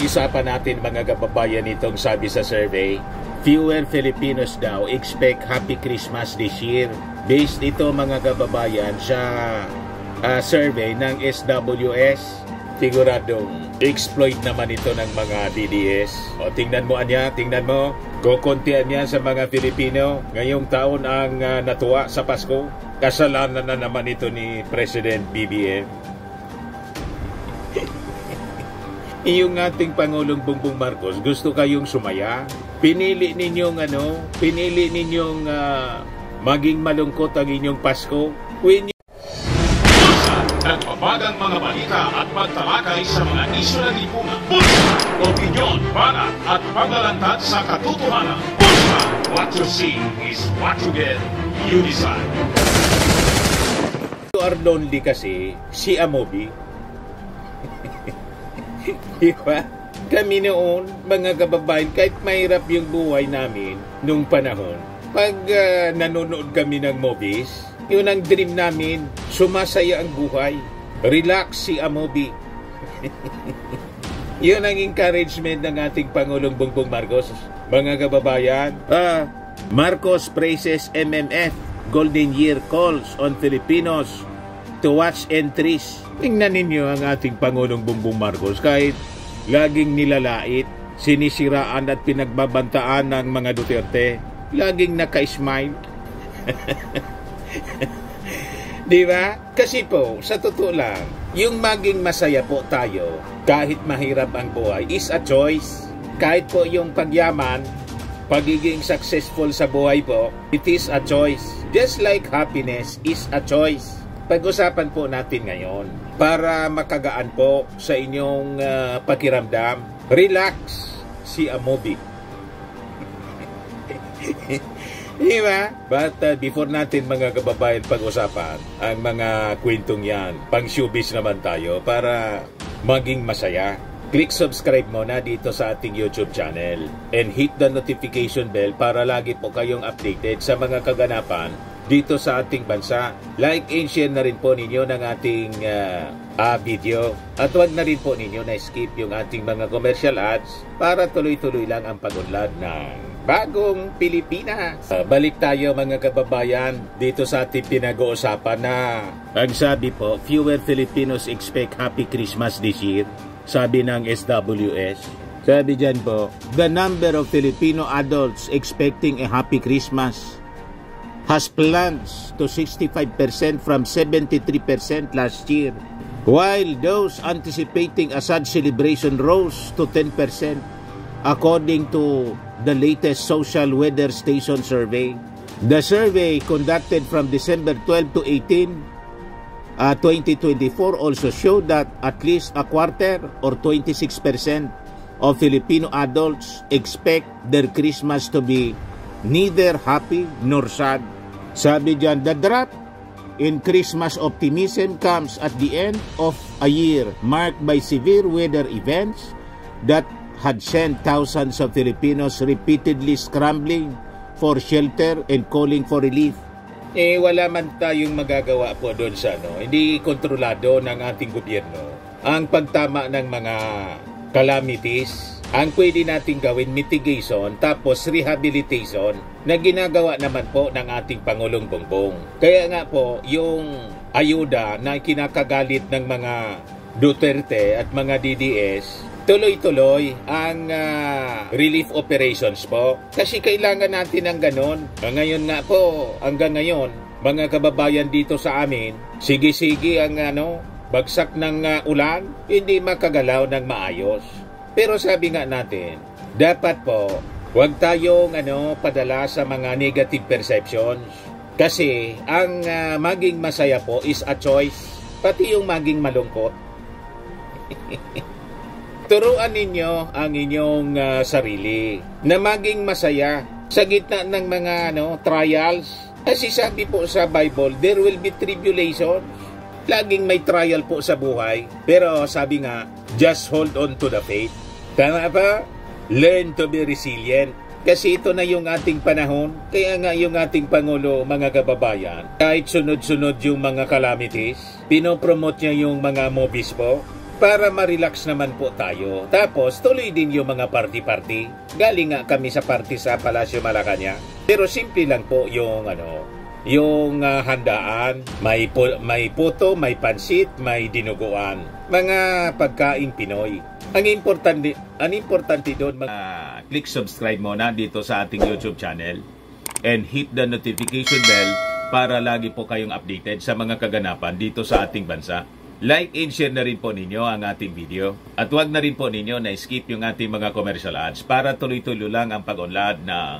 Isapan natin mga kababayan itong sabi sa survey, fewer Filipinos daw expect Happy Christmas this year. Based ito mga kababayan sa survey ng SWS. Siguradong exploit naman ito ng mga DDS. O tingnan mo anya, tingnan mo. Kukuntian niya sa mga Filipino. Ngayong taon ang natuwa sa Pasko. Kasalanan na naman ito ni President BBM. Yung ating Pangulong Bongbong Marcos, gusto kayong sumaya? Pinili ninyong maging malungkot ang inyong Pasko? Nagpapagang mga balita at pagtalakay sa mga isyu ng lipunan. Bulsa! Opinyon, banat at paglalantad sa katotohanan. Bulsa! What you see is what you get. You decide. You are lonely kasi si Amobi. Diba? Kami noon, mga kababayan, kahit mahirap yung buhay namin nung panahon, pag nanonood kami ng movies, yun ang dream namin, sumasaya ang buhay. Relax si Amobi. Yun ang encouragement ng ating Pangulong Bongbong Marcos. Mga kababayan, Marcos praises MMF, Golden Year calls on Filipinos to watch entries. Tingnan ninyo ang ating Pangulong Bongbong Marcos, kahit laging nilalait, sinisiraan at pinagbabantaan ng mga Duterte, laging naka-smile. Di ba? Kasi po, sa totoo lang, yung maging masaya po tayo, kahit mahirap ang buhay, is a choice. Kahit po yung pagyaman, pagiging successful sa buhay po, it is a choice. Just like happiness is a choice. Pag-usapan po natin ngayon para makagaan po sa inyong pakiramdam. Relax si Amobi. Diba? But before natin mga kababayan pag-usapan ang mga kwentong yan, pang showbiz naman tayo para maging masaya. Click subscribe muna dito sa ating YouTube channel and hit the notification bell para lagi po kayong updated sa mga kaganapan dito sa ating bansa. Like and share na rin po ninyo ng ating video. At huwag na rin po ninyo na skip yung ating mga commercial ads para tuloy-tuloy lang ang pag-unlad ng bagong Pilipinas. Balik tayo mga kababayan dito sa ating pinag-uusapan na ang sabi po, fewer Filipinos expect Happy Christmas this year. Sabi ng SWS. Sabi dyan po, the number of Filipino adults expecting a Happy Christmas has plunged to 65% from 73% last year, while those anticipating a sad celebration rose to 10%, according to the latest Social Weather Station survey. The survey conducted from December 12 to 18, 2024 also showed that at least a quarter or 26% of Filipino adults expect their Christmas to be neither happy nor sad. Sabi dyan, the drop in Christmas optimism comes at the end of a year marked by severe weather events that had sent thousands of Filipinos repeatedly scrambling for shelter and calling for relief. Wala man tayong magagawa po doon sa hindi kontrolado ng ating gobyerno ang pagtama ng mga calamities. Ang pwede nating gawin mitigation tapos rehabilitation na ginagawa naman po ng ating Pangulong Bongbong. Kaya nga po yung ayuda na kinakagalit ng mga Duterte at mga DDS, tuloy-tuloy ang relief operations po. Kasi kailangan natin ng ganon. Ngayon nga po, hanggang ngayon, mga kababayan dito sa amin, sige-sige ang bagsak ng ulan, hindi makagalaw ng maayos. Pero sabi nga natin, dapat po, huwag tayong padala sa mga negative perceptions. Kasi ang maging masaya po is a choice. Pati yung maging malungkot. Turuan ninyo ang inyong sarili na maging masaya sa gitna ng mga trials. Kasi sabi po sa Bible, there will be tribulations. Laging may trial po sa buhay. Pero sabi nga, just hold on to the faith. Tama ba? Learn to be resilient. Kasi ito na yung ating panahon. Kaya nga yung ating Pangulo, mga kababayan, kahit sunod-sunod yung mga calamities, pinopromote niya yung mga movies po. para ma-relax naman po tayo. Tapos tuloy din yung mga party-party. Galing nga kami sa party sa Palacio Malacañang. Pero simple lang po yung handaan. May puto, may pansit, may dinuguan. Mga pagkaing Pinoy. Ang importante doon, click subscribe muna dito sa ating YouTube channel and hit the notification bell para lagi po kayong updated sa mga kaganapan dito sa ating bansa. Like and share na rin po ninyo ang ating video. At huwag na rin po ninyo na skip yung ating mga commercial ads para tuloy-tuloy lang ang pag-unlad ng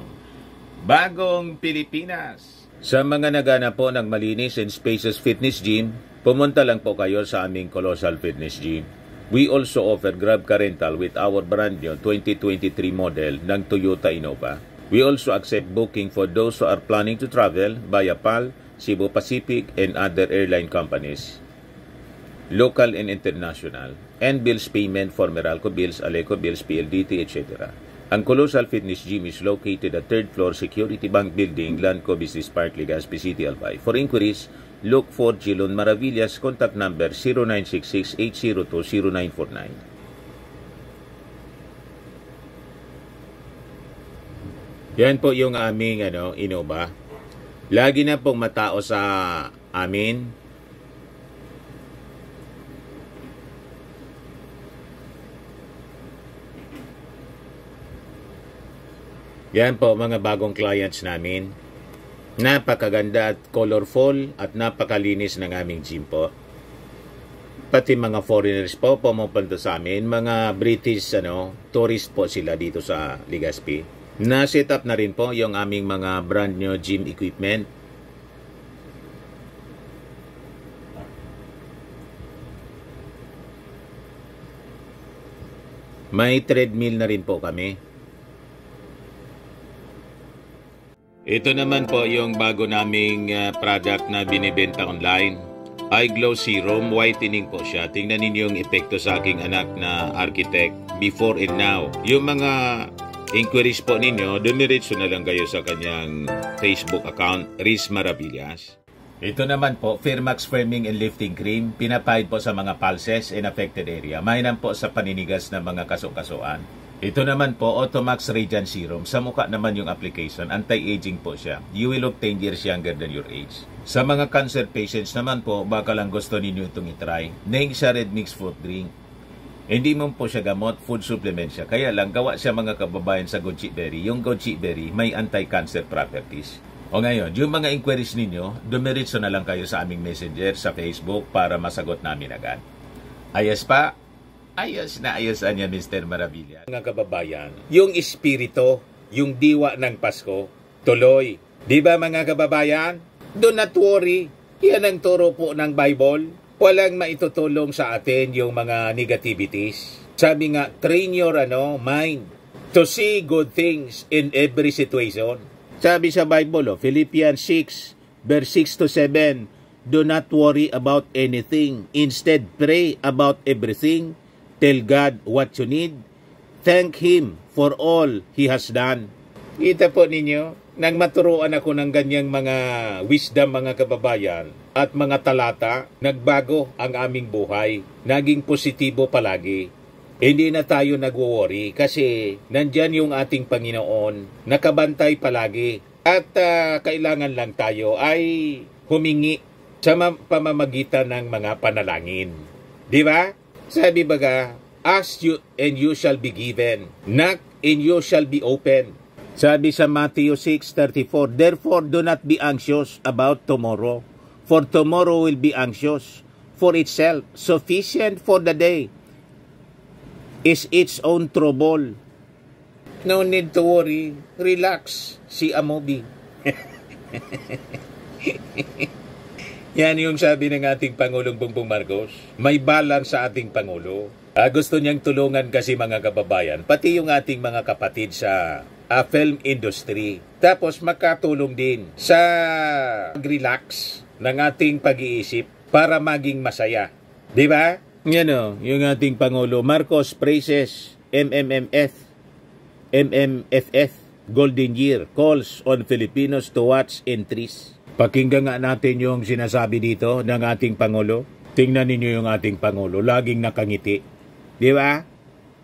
Bagong Pilipinas. Sa mga nagana po ng malinis and spacious fitness gym, pumunta lang po kayo sa aming Colossal Fitness Gym. We also offer Grab Car Rental with our brand new 2023 model ng Toyota Innova. We also accept booking for those who are planning to travel via PAL, Cebu Pacific, and other airline companies, local and international, and bills payment for Meralco Bills, Aleco Bills, PLDT, etc. Ang Colossal Fitness Gym is located at 3rd floor Security Bank Building, Landco Business Park, Legazpi City, Albay. For inquiries, look for Gilon Maravillas, contact number 0966-802-0949. Yan po yung aming Innova. Lagi na pong matao sa amin. Yan po mga bagong clients namin. Napakaganda at colorful at napakalinis ng aming gym po. Pati mga foreigners po pumupunta sa amin, mga British tourist po sila dito sa Legazpi. Na-set up na rin po yung aming mga brand new gym equipment. May treadmill na rin po kami. Ito naman po yung bago naming product na binibenta online. Eye Glow Serum, whitening po siya. Tingnan ninyo yung epekto sa aking anak na architect before and now. Yung mga inquiries po ninyo, dumiretso na lang kayo sa kanyang Facebook account, Riz Maravillas. Ito naman po, Firmax Firming and Lifting Cream. Pinapahid po sa mga pulses in affected area. Mainam po sa paninigas ng mga kasukasuan. Ito naman po, Automax Radiant Serum. Sa mukha naman yung application. Anti-aging po siya. You will look 10 years younger than your age. Sa mga cancer patients naman po, baka lang gusto ninyo itong itry. Naing siya red mixed fruit drink. Hindi mo po siya gamot, food supplement siya. Kaya lang, gawa siya mga kababayan sa goji berry. Yung goji berry, may anti-cancer properties. O ngayon, yung mga inquiries ninyo, dumiretso na lang kayo sa aming messenger sa Facebook para masagot namin agad. Ayos pa? Ayos na ayosan niya, Mr. Maravilla. Mga kababayan, yung espiritu, yung diwa ng Pasko, tuloy. Di ba mga kababayan? Do not worry. Yan ang turo po ng Bible. Walang maitutulong sa atin yung mga negativities. Sabi nga, train your mind to see good things in every situation. Sabi sa Bible, Philippians 6, verse 6 to 7, do not worry about anything. Instead, pray about everything. Tell God what you need. Thank Him for all He has done. Kita po ninyo, nang maturuan ako ng ganyang mga wisdom mga kababayan at mga talata, nagbago ang aming buhay. Naging positibo palagi. Hindi na tayo nagwo-worry kasi nandyan yung ating Panginoon, nakabantay palagi. At kailangan lang tayo ay humingi sa pamamagitan ng mga panalangin. Di ba? Sabi baga, ask you and you shall be given. Knock and you shall be open. Sabi sa Matthew 6:34, therefore do not be anxious about tomorrow, for tomorrow will be anxious for itself. Sufficient for the day is its own trouble. No need to worry. Relax. See a movie. Yan yung sabi ng ating Pangulong Bongbong Marcos. May balance sa ating Pangulo. Gusto niyang tulungan kasi mga kababayan, pati yung ating mga kapatid sa film industry. Tapos makatulong din sa relax ng ating pag-iisip para maging masaya. Di ba? Yan o, yung ating Pangulo. Marcos praises MMFF Golden Year calls on Filipinos to watch entries. Pakinggan nga natin yung sinasabi dito ng ating Pangulo. Tingnan ninyo yung ating Pangulo, laging nakangiti. Di ba?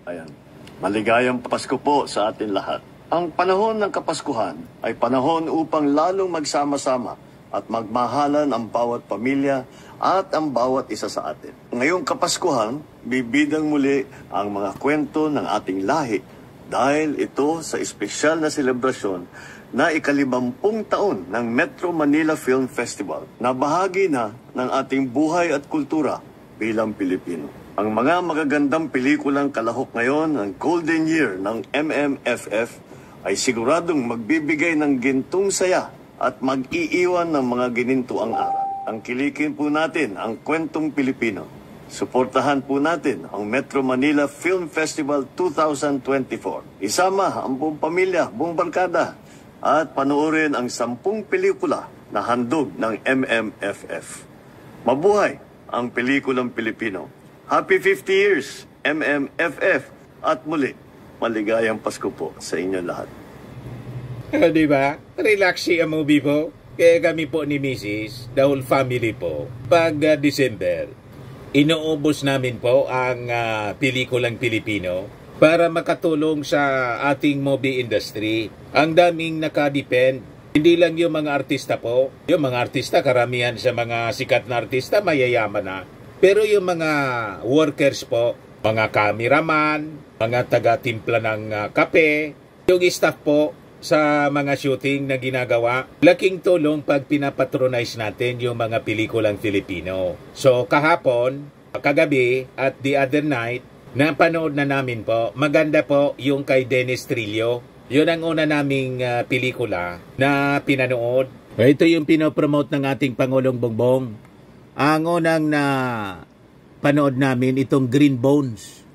Ayan. Maligayang Pasko po sa atin lahat. Ang panahon ng Kapaskuhan ay panahon upang lalong magsama-sama at magmahalan ang bawat pamilya at ang bawat isa sa atin. Ngayong Kapaskuhan, bibidang muli ang mga kwento ng ating lahi dahil ito sa espesyal na selebrasyon na ika-50 taon ng Metro Manila Film Festival na bahagi na ng ating buhay at kultura bilang Pilipino. Ang mga magagandang pelikulang kalahok ngayon ng Golden Year ng MMFF ay siguradong magbibigay ng gintong saya at mag-iiwan ng mga ginintuang aral. Ang kilikin po natin ang kwentong Pilipino. Suportahan po natin ang Metro Manila Film Festival 2024. Isama ang buong pamilya, buong barkada at panoorin ang 10 pelikula na handog ng MMFF. Mabuhay ang pelikulang Pilipino. Happy 50 years, MMFF, at muli, maligayang Pasko po sa inyo lahat. Di ba? Relaxing ang movie po. Kaya kami po ni Mrs., the whole family po, pag December, inuubos namin po ang pelikulang Pilipino para makatulong sa ating movie industry. Ang daming nakadepend. Hindi lang yung mga artista po. Yung mga artista, karamihan sa mga sikat na artista, mayayaman na. Pero yung mga workers po, mga cameraman, mga taga-timpla ng kape, yung staff po sa mga shooting na ginagawa, laking tulong pag pinapatronize natin yung mga pelikulang Filipino. So kahapon, kagabi at the other night, napanood na namin po, maganda po yung kay Dennis Trillo. Yun ang una naming pelikula na pinanood. Ito yung pinopromote ng ating Pangulong Bongbong. Ang unang na panood namin itong Green Bones,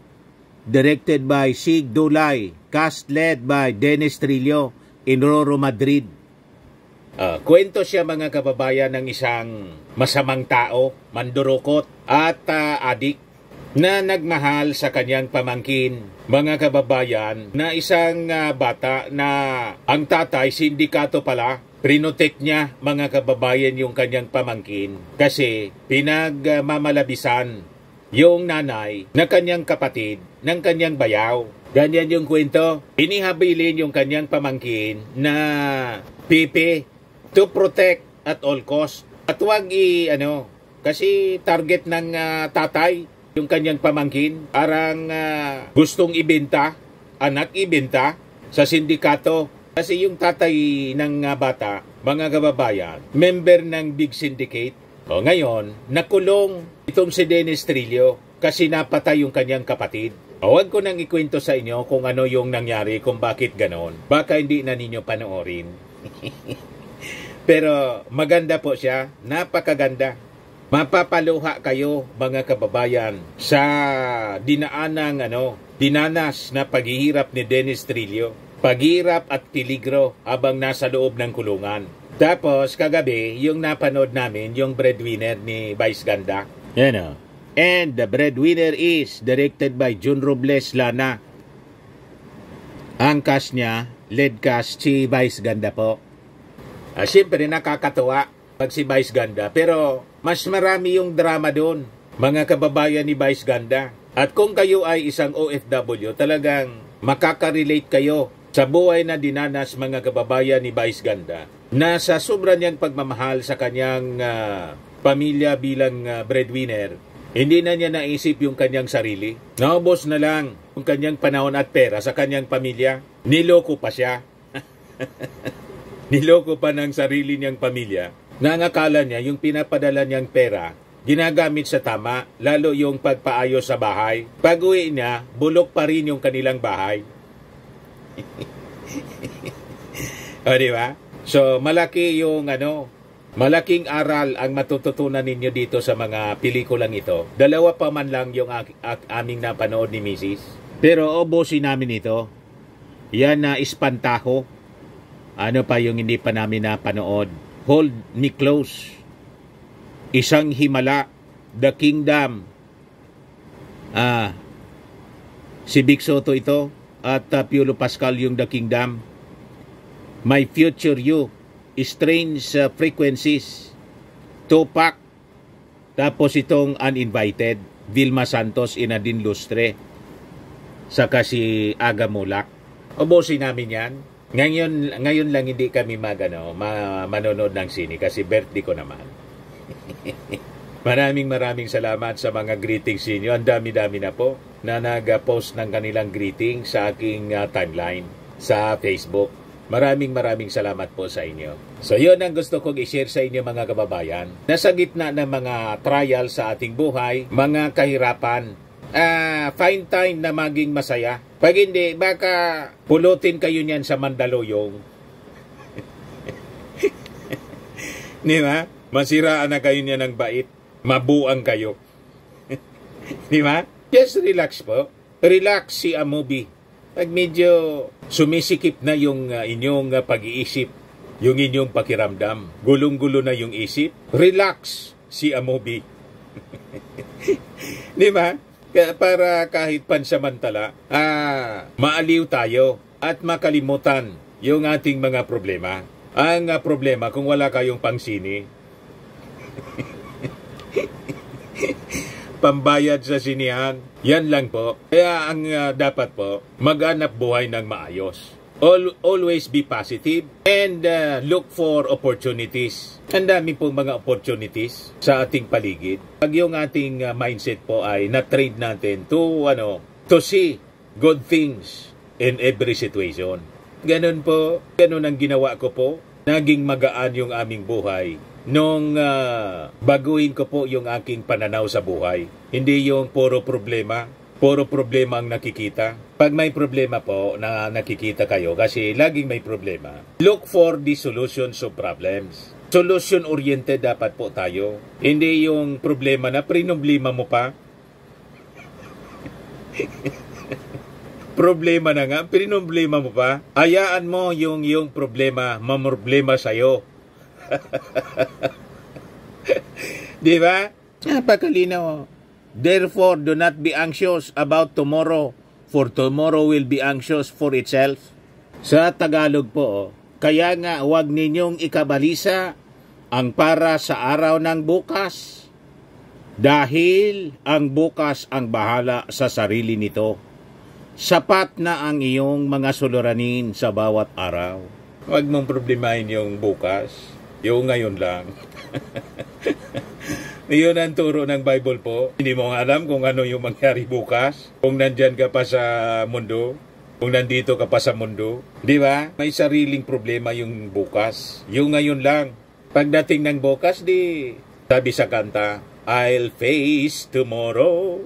directed by Sig Dulay, cast led by Dennis Trillo in Roro, Madrid. Kwento siya mga kababayan ng isang masamang tao, mandurukot at adik na nagmahal sa kanyang pamangkin. Mga kababayan na isang bata na ang tatay sindikato pala. Prinotek niya mga kababayan yung kanyang pamangkin kasi pinagmamalabisan yung nanay na kanyang kapatid ng kanyang bayaw. Ganyan yung kwento. Inihabilin yung kanyang pamangkin na pipi to protect at all cost. At wag kasi target ng tatay yung kanyang pamangkin. Parang gustong ibenta, anak ibenta sa sindikato. Kasi yung tatay ng bata, mga kababayan, member ng Big Syndicate. Ngayon, nakulong itong si Dennis Trillo kasi napatay yung kanyang kapatid. Huwag ko nang ikwento sa inyo kung ano yung nangyari, kung bakit ganon. Baka hindi na ninyo panoorin. Pero maganda po siya, napakaganda. Mapapaluha kayo mga kababayan sa dinanas na paghihirap ni Dennis Trillo. Paghirap at peligro habang nasa loob ng kulungan. Tapos kagabi, yung napanood namin, yung Breadwinner ni Vice Ganda. And the Breadwinner is directed by Jun Robles Lana. Ang cast niya, lead cast si Vice Ganda po. Siyempre nakakatuwa pag si Vice Ganda, pero mas marami yung drama doon, mga kababayan ni Vice Ganda. At kung kayo ay isang OFW, talagang makaka-relate kayo sa buhay na dinanas mga kababayan ni Vice Ganda na sa sobra niyang pagmamahal sa kanyang pamilya bilang breadwinner, hindi na niya naisip yung kanyang sarili. Naubos na lang yung kanyang panahon at pera sa kanyang pamilya. Niloko pa siya. Niloko pa ng sarili niyang pamilya. Nangakala niya yung pinapadala niyang pera ginagamit sa tama, lalo yung pagpaayos sa bahay. Pag-uwi niya, bulok pa rin yung kanilang bahay. Diba? So, malaki yung malaking aral ang matututunan ninyo dito sa mga pelikulang ito. Dalawa pa man lang yung aming napanood ni Mrs. Pero obosin namin ito. Yan na Espantajo. Ano pa yung hindi pa namin napanood? Hold Me Close. Isang Himala. The Kingdom. Si Vic Soto ito. At Piolo Pascal yung The Kingdom. My Future You. Strange Frequencies. Tupac. Tapos itong uninvited, Vilma Santos, Inadin Lustre, saka si Aga Mulak. Ubusin namin yan. Ngayon lang hindi kami manonood ng sine kasi birthday ko naman. Maraming salamat sa mga greetings ninyo. Ang dami-dami na po na nag-post ng kanilang greeting sa aking timeline sa Facebook. Maraming salamat po sa inyo. So yun ang gusto kong i-share sa inyo mga kababayan. Nasa gitna ng mga trial sa ating buhay, mga kahirapan, find time na maging masaya. Pag hindi, baka pulutin kayo niyan sa Mandaluyong. Di ba? Masiraan na kayo niyan ng bait. Mabuang kayo. Di ba? Just relax po. Relax si a movie. Pag medyo sumisikip na yung inyong pag-iisip, yung inyong pakiramdam, gulong-gulo na yung isip, relax si a movie. Di ba? Para kahit pansamantala, maaliw tayo at makalimutan yung ating mga problema. Ang problema kung wala kayong pangsini, pambayad sa sinihan, yan lang po. Kaya ang dapat po, maghanap buhay ng maayos. Always be positive and look for opportunities. Ang dami pong mga opportunities sa ating paligid. Pag yung ating mindset po ay na-trade natin to see good things in every situation. Ganun po, ganun ang ginawa ko po. Naging magaan yung aming buhay nung baguhin ko po yung aking pananaw sa buhay. Hindi yung puro problema ang nakikita. Pag may problema po na nakikita kayo, kasi laging may problema, look for the solutions of problems. Solution-oriented dapat po tayo. Hindi yung problema na problema mo pa. Problema na nga, problema mo pa. Hayaan mo yung problema, mamroblema sa'yo. Di ba? Napakalinaw. Therefore, do not be anxious about tomorrow, for tomorrow will be anxious for itself. Sa Tagalog po, kaya nga huwag ninyong ikabalisa ang para sa araw ng bukas, dahil ang bukas ang bahala sa sarili nito. Sapat na ang iyong mga suliranin sa bawat araw. Huwag mong problemahin yung bukas, yung ngayon lang. Iyon ang turo ng Bible po. Hindi mo alam kung ano yung mangyari bukas. Kung nandyan ka pa sa mundo. Kung nandito ka pa sa mundo. Di ba? May sariling problema yung bukas. Yung ngayon lang. Pagdating ng bukas, sabi sa kanta, I'll face tomorrow.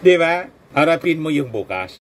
Di ba? Harapin mo yung bukas.